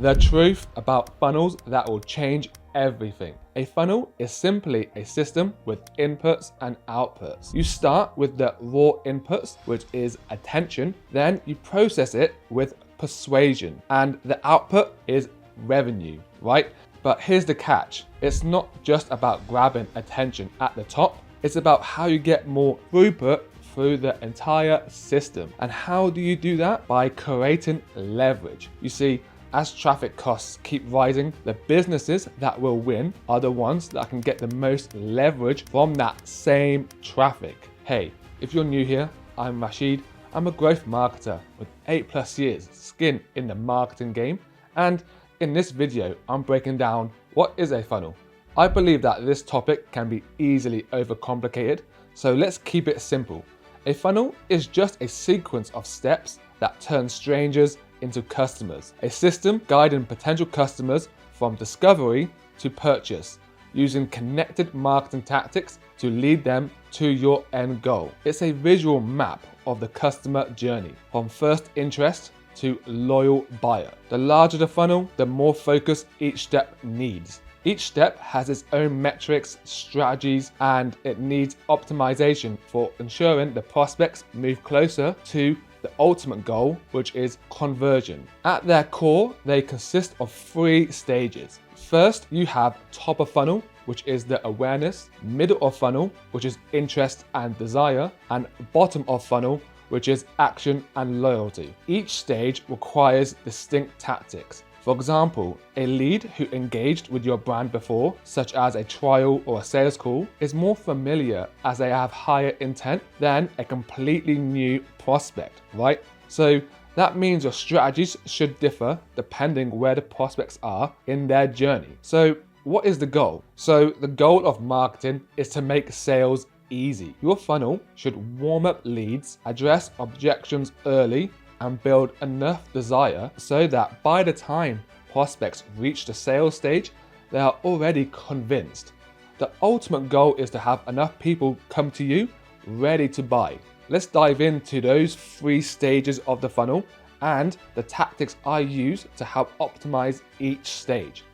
The truth about funnels that will change everything. A funnel is simply a system with inputs and outputs. You start with the raw inputs, which is attention, then you process it with persuasion, and the output is revenue, right? But here's the catch. It's not just about grabbing attention at the top, it's about how you get more throughput through the entire system. And how do you do that? By creating leverage. You see, as traffic costs keep rising, the businesses that will win are the ones that can get the most leverage from that same traffic. Hey, if you're new here, I'm Rashid. I'm a growth marketer with 8+ years skin in the marketing game. And in this video, I'm breaking down what is a funnel. I believe that this topic can be easily overcomplicated, so let's keep it simple. A funnel is just a sequence of steps that turn strangers into customers. A system guiding potential customers from discovery to purchase, using connected marketing tactics to lead them to your end goal. It's a visual map of the customer journey, from first interest to loyal buyer. The larger the funnel, the more focus each step needs. Each step has its own metrics, strategies, and it needs optimization for ensuring the prospects move closer to the ultimate goal, which is conversion. At their core, they consist of 3 stages. First, you have top of funnel, which is the awareness, middle of funnel, which is interest and desire, and bottom of funnel, which is action and loyalty. Each stage requires distinct tactics. For example, a lead who engaged with your brand before, such as a trial or a sales call, is more familiar as they have higher intent than a completely new prospect, right? So that means your strategies should differ depending where the prospects are in their journey. So what is the goal? So the goal of marketing is to make sales easy. Your funnel should warm up leads, address objections early, and build enough desire so that by the time prospects reach the sales stage, they are already convinced. The ultimate goal is to have enough people come to you ready to buy. Let's dive into those 3 stages of the funnel and the tactics I use to help optimize each stage.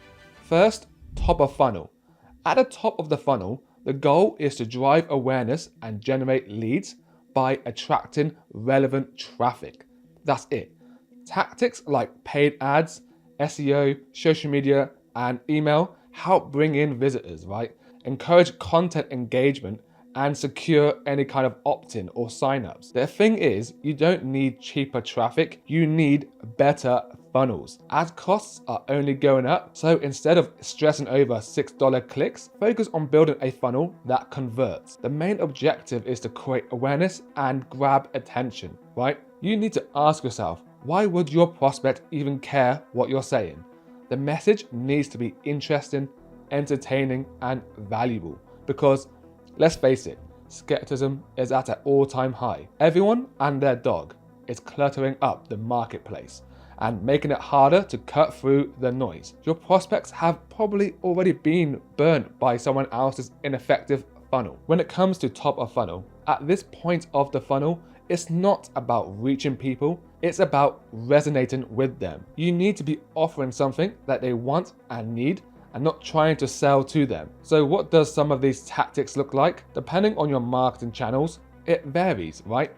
First, top of funnel. At the top of the funnel, the goal is to drive awareness and generate leads by attracting relevant traffic. That's it. Tactics like paid ads, SEO, social media, and email help bring in visitors, right? Encourage content engagement and secure any kind of opt-in or sign-ups. The thing is, you don't need cheaper traffic, you need better funnels. Ad costs are only going up, so instead of stressing over $6 clicks, focus on building a funnel that converts. The main objective is to create awareness and grab attention, right? You need to ask yourself, why would your prospect even care what you're saying? The message needs to be interesting, entertaining, and valuable. Because, let's face it, skepticism is at an all-time high. Everyone and their dog is cluttering up the marketplace and making it harder to cut through the noise. Your prospects have probably already been burnt by someone else's ineffective funnel. When it comes to top of funnel, at this point of the funnel, it's not about reaching people, it's about resonating with them. You need to be offering something that they want and need and not trying to sell to them. So what does some of these tactics look like? Depending on your marketing channels, it varies, right?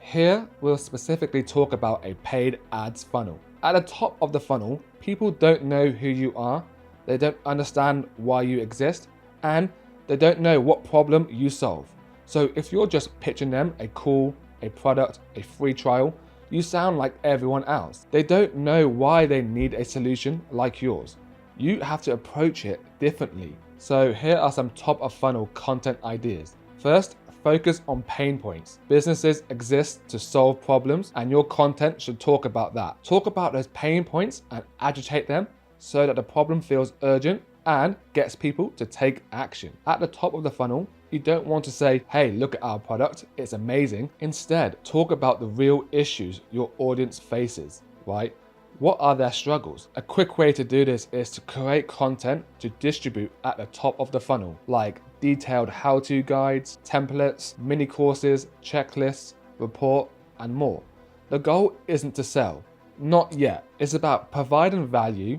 Here, we'll specifically talk about a paid ads funnel. At the top of the funnel, people don't know who you are, they don't understand why you exist, and they don't know what problem you solve. So if you're just pitching them a call, a product, a free trial, you sound like everyone else. They don't know why they need a solution like yours. You have to approach it differently. So here are some top of funnel content ideas. First, focus on pain points. Businesses exist to solve problems, and your content should talk about that. Talk about those pain points and agitate them so that the problem feels urgent and gets people to take action. At the top of the funnel, you don't want to say, hey, look at our product, it's amazing. Instead, talk about the real issues your audience faces, right? What are their struggles? A quick way to do this is to create content to distribute at the top of the funnel, like detailed how-to guides, templates, mini courses, checklists, report, and more. The goal isn't to sell, Not yet. It's about providing value,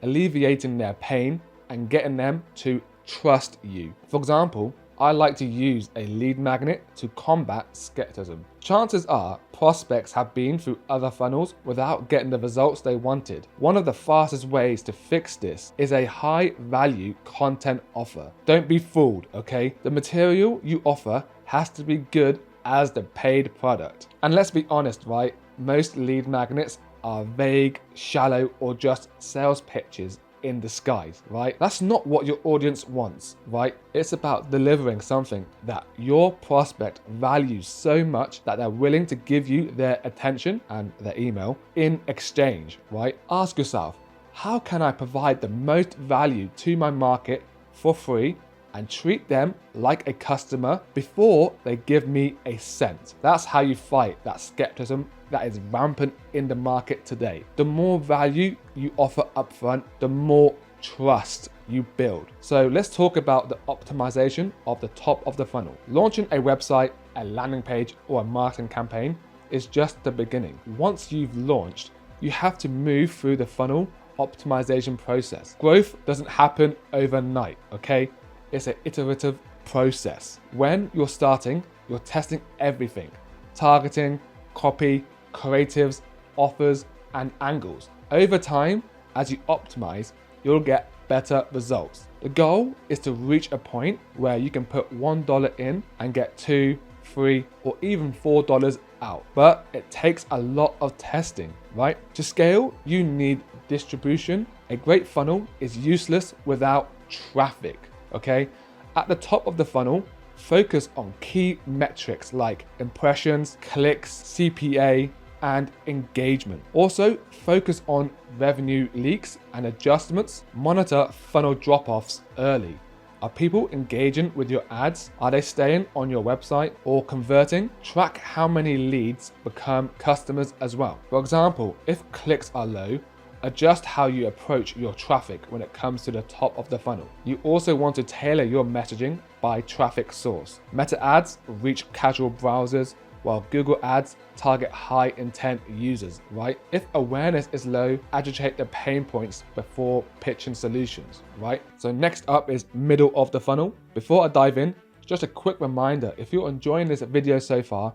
alleviating their pain, and getting them to trust you. For example, I like to use a lead magnet to combat skepticism. Chances are prospects have been through other funnels without getting the results they wanted. One of the fastest ways to fix this is a high value content offer. Don't be fooled, okay? The material you offer has to be good as the paid product. And let's be honest, right? Most lead magnets are vague, shallow, or just sales pitches in disguise, right? That's not what your audience wants, right? It's about delivering something that your prospect values so much that they're willing to give you their attention and their email in exchange, right? Ask yourself, how can I provide the most value to my market for free and treat them like a customer before they give me a cent? That's how you fight that skepticism that is rampant in the market today. The more value you offer upfront, the more trust you build. So let's talk about the optimization of the top of the funnel. Launching a website, a landing page, or a marketing campaign is just the beginning. Once you've launched, you have to move through the funnel optimization process. Growth doesn't happen overnight, okay? It's an iterative process. When you're starting, you're testing everything: targeting, copy, creatives, offers, and angles. Over time, as you optimize, you'll get better results. The goal is to reach a point where you can put $1 in and get $2, $3, or even $4 out. But it takes a lot of testing, right? To scale, you need distribution. A great funnel is useless without traffic, okay? At the top of the funnel, focus on key metrics like impressions, clicks, CPA, and engagement. Also, focus on revenue leaks and adjustments. Monitor funnel drop-offs early. Are people engaging with your ads? Are they staying on your website or converting? Track how many leads become customers as well. For example, if clicks are low, adjust how you approach your traffic when it comes to the top of the funnel. You also want to tailor your messaging by traffic source. Meta ads reach casual browsers, while Google ads target high intent users, right? If awareness is low, agitate the pain points before pitching solutions, right? So next up is middle of the funnel. Before I dive in, just a quick reminder, if you're enjoying this video so far,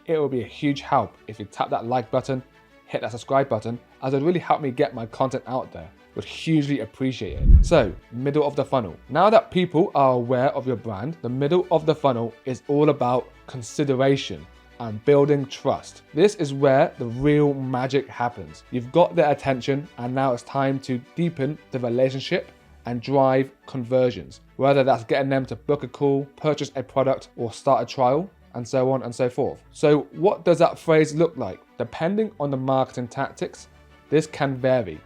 it will be a huge help if you tap that like button, hit that subscribe button, as it would really help me get my content out there. Would hugely appreciate it. So, middle of the funnel. Now that people are aware of your brand, the middle of the funnel is all about consideration and building trust. This is where the real magic happens. You've got their attention, and now it's time to deepen the relationship and drive conversions, whether that's getting them to book a call, purchase a product, or start a trial, and so on and so forth. So what does that phrase look like? Depending on the marketing tactics, this can vary.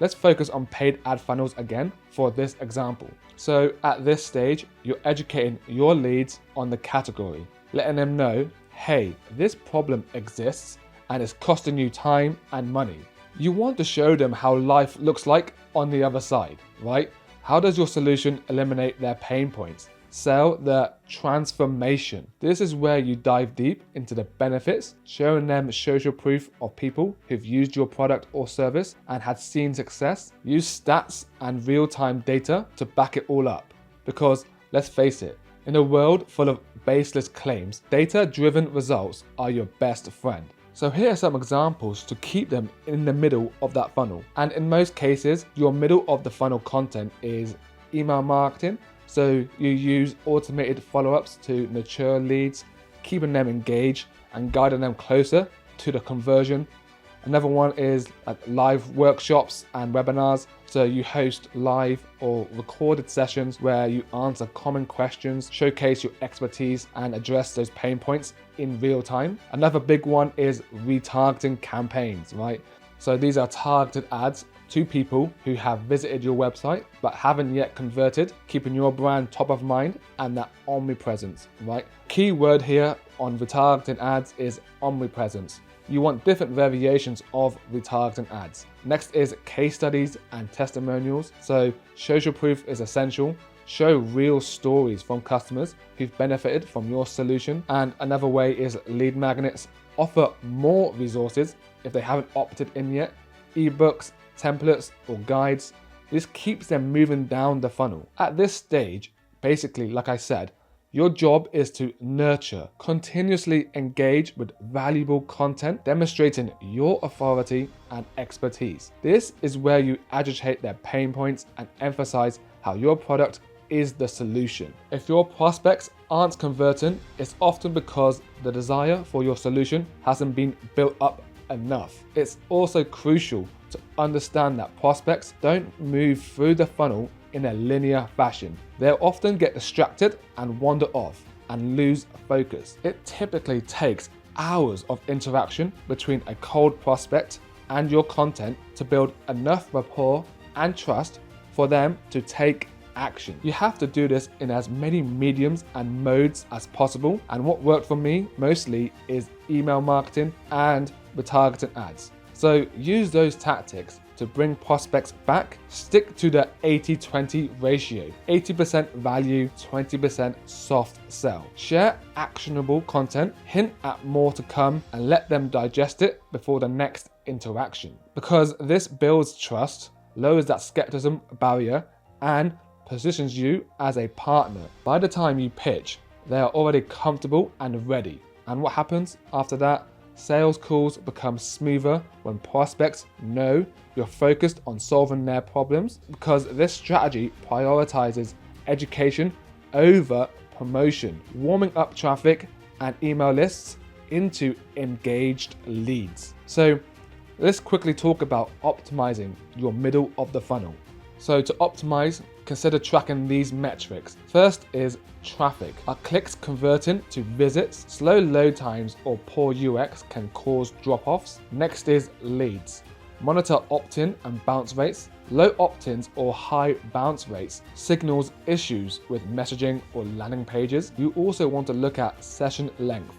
Let's focus on paid ad funnels again for this example. So at this stage, you're educating your leads on the category, letting them know, hey, this problem exists and it's costing you time and money. You want to show them how life looks like on the other side, right? How does your solution eliminate their pain points? Sell the transformation. This is where you dive deep into the benefits, showing them social proof of people who've used your product or service and had seen success. Use stats and real-time data to back it all up. Because let's face it, in a world full of baseless claims, data-driven results are your best friend. So here are some examples to keep them in the middle of that funnel. And in most cases, your middle of the funnel content is email marketing. So you use automated follow-ups to nurture leads, keeping them engaged and guiding them closer to the conversion. Another one is live workshops and webinars. So you host live or recorded sessions where you answer common questions, showcase your expertise, and address those pain points in real time. Another big one is retargeting campaigns, right? So these are targeted ads to people who have visited your website but haven't yet converted, keeping your brand top of mind and that omnipresence, right? Key word here on retargeting ads is omnipresence. You want different variations of retargeting ads. Next is case studies and testimonials. So social proof is essential. Show real stories from customers who've benefited from your solution. And another way is lead magnets. Offer more resources if they haven't opted in yet. ebooks, templates, or guides. This keeps them moving down the funnel. At this stage, basically, like I said, your job is to nurture, continuously engage with valuable content, demonstrating your authority and expertise. This is where you agitate their pain points and emphasize how your product is the solution. If your prospects aren't converting, it's often because the desire for your solution hasn't been built up enough. It's also crucial to understand that prospects don't move through the funnel in a linear fashion. They'll often get distracted and wander off and lose focus. It typically takes hours of interaction between a cold prospect and your content to build enough rapport and trust for them to take action. You have to do this in as many mediums and modes as possible, and what worked for me mostly is email marketing and retargeting ads. So use those tactics to bring prospects back. Stick to the 80-20 ratio, 80% value, 20% soft sell. Share actionable content, hint at more to come, and let them digest it before the next interaction. Because this builds trust, lowers that skepticism barrier, and positions you as a partner. By the time you pitch, they are already comfortable and ready. And what happens after that? Sales calls become smoother when prospects know you're focused on solving their problems, because this strategy prioritizes education over promotion, warming up traffic and email lists into engaged leads. So let's quickly talk about optimizing your middle of the funnel. So to optimize, consider tracking these metrics. First is traffic. Are clicks converting to visits? Slow load times or poor UX can cause drop-offs. Next is leads. Monitor opt-in and bounce rates. Low opt-ins or high bounce rates signals issues with messaging or landing pages. You also want to look at session length.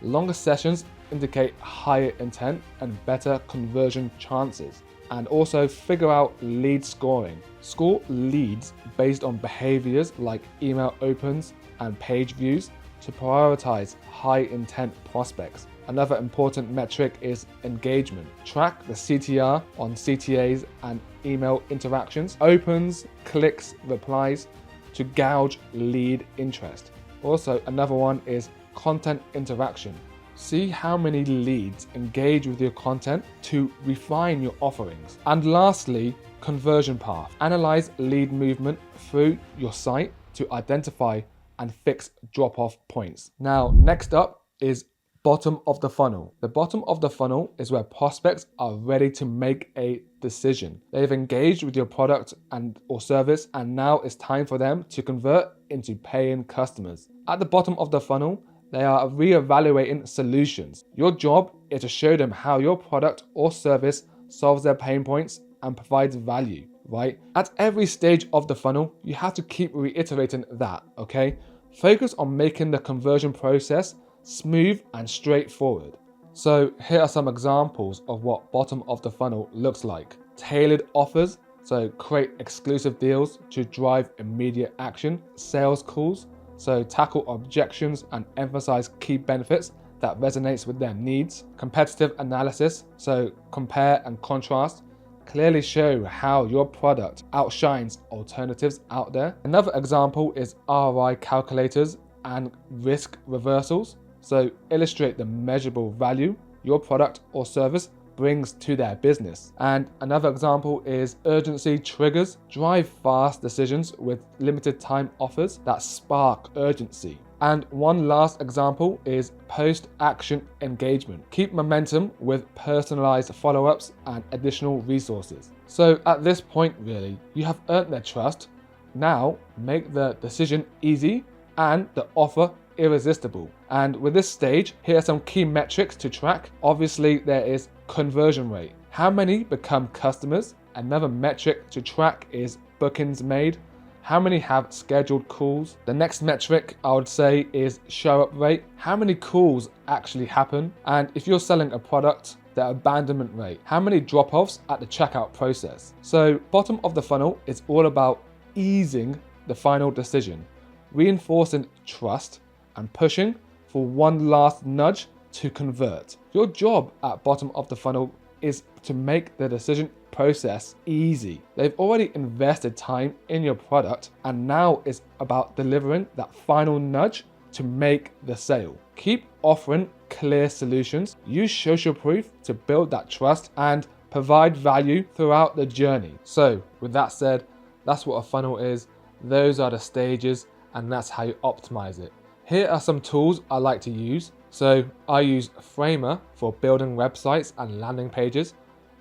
Longer sessions indicate higher intent and better conversion chances. And also figure out lead scoring. Score leads based on behaviors like email opens and page views to prioritize high intent prospects. Another important metric is engagement. Track the CTR on CTAs and email interactions, opens, clicks, replies to gauge lead interest. Also, another one is content interaction. See how many leads engage with your content to refine your offerings. And lastly, conversion path. Analyze lead movement through your site to identify and fix drop-off points. Now, next up is bottom of the funnel. The bottom of the funnel is where prospects are ready to make a decision. They've engaged with your product and or service, and now it's time for them to convert into paying customers. At the bottom of the funnel, they are reevaluating solutions. Your job is to show them how your product or service solves their pain points and provides value, right? At every stage of the funnel, you have to keep reiterating that, okay? Focus on making the conversion process smooth and straightforward. So here are some examples of what bottom of the funnel looks like. Tailored offers, so create exclusive deals to drive immediate action. Sales calls, so tackle objections and emphasize key benefits that resonates with their needs. Competitive analysis, so compare and contrast. Clearly show how your product outshines alternatives out there. Another example is ROI calculators and risk reversals. So illustrate the measurable value your product or service brings to their business. And another example is urgency triggers. Drive fast decisions with limited time offers that spark urgency. And one last example is post-action engagement. Keep momentum with personalized follow-ups and additional resources. So at this point, really, you have earned their trust. Now make the decision easy and the offer irresistible. And with this stage, here are some key metrics to track. Obviously, there is conversion rate. How many become customers? Another metric to track is bookings made. How many have scheduled calls? The next metric I would say is show up rate. How many calls actually happen? And if you're selling a product, the abandonment rate. How many drop-offs at the checkout process? So bottom of the funnel is all about easing the final decision, reinforcing trust, and pushing for one last nudge to convert. Your job at bottom of the funnel is to make the decision process easy. They've already invested time in your product, and now it's about delivering that final nudge to make the sale. Keep offering clear solutions, use social proof to build that trust, and provide value throughout the journey. So with that said, that's what a funnel is, those are the stages, and that's how you optimize it. Here are some tools I like to use. So I use Framer for building websites and landing pages.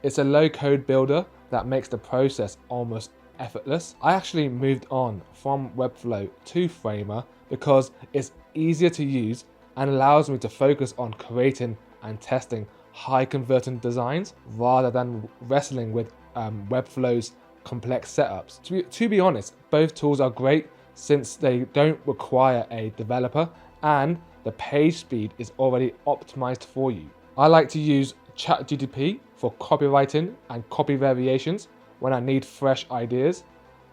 It's a low-code builder that makes the process almost effortless. I actually moved on from Webflow to Framer because it's easier to use and allows me to focus on creating and testing high-converting designs rather than wrestling with Webflow's complex setups. To be honest, both tools are great since they don't require a developer and the page speed is already optimized for you. I like to use ChatGPT for copywriting and copy variations when I need fresh ideas.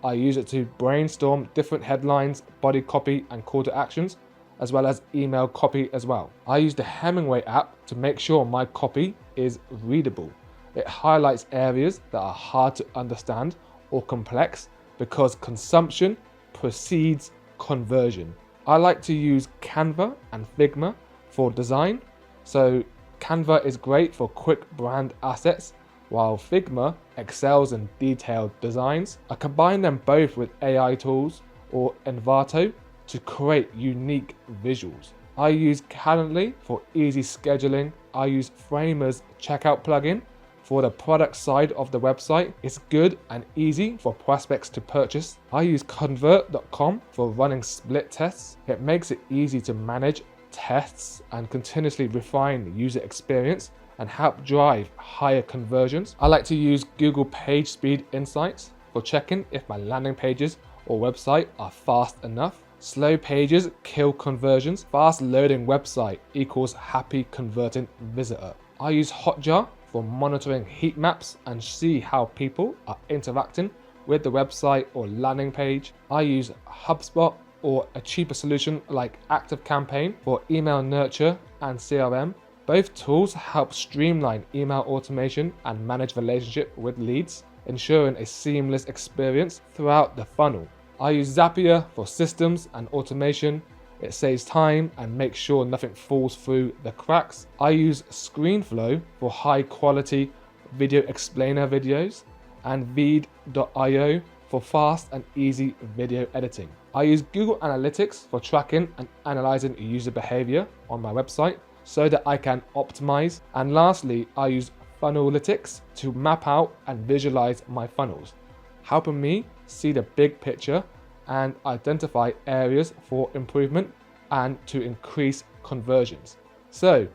I use it to brainstorm different headlines, body copy, and call to actions, as well as email copy as well. I use the Hemingway app to make sure my copy is readable. It highlights areas that are hard to understand or complex because consumption precedes conversion. I like to use Canva and Figma for design. So Canva is great for quick brand assets, while Figma excels in detailed designs. I combine them both with AI tools or Envato to create unique visuals. I use Calendly for easy scheduling. I use Framer's checkout plugin for the product side of the website. It's good and easy for prospects to purchase. I use convert.com for running split tests. It makes it easy to manage tests and continuously refine the user experience and help drive higher conversions. I like to use Google Page Speed Insights for checking if my landing pages or website are fast enough. Slow pages kill conversions. Fast loading website equals happy converting visitor. I use Hotjar for monitoring heat maps and see how people are interacting with the website or landing page. I use HubSpot or a cheaper solution like ActiveCampaign for email nurture and CRM. Both tools help streamline email automation and manage relationship with leads, ensuring a seamless experience throughout the funnel. I use Zapier for systems and automation. It saves time and makes sure nothing falls through the cracks. I use Screenflow for high quality video explainer videos and Veed.io for fast and easy video editing. I use Google Analytics for tracking and analyzing user behavior on my website so that I can optimize. And lastly, I use Funnelytics to map out and visualize my funnels, helping me see the big picture and identify areas for improvement and to increase conversions. So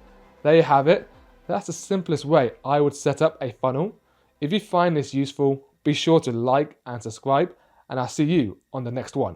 there you have it. That's the simplest way I would set up a funnel. If you find this useful, be sure to like and subscribe, and I'll see you on the next one.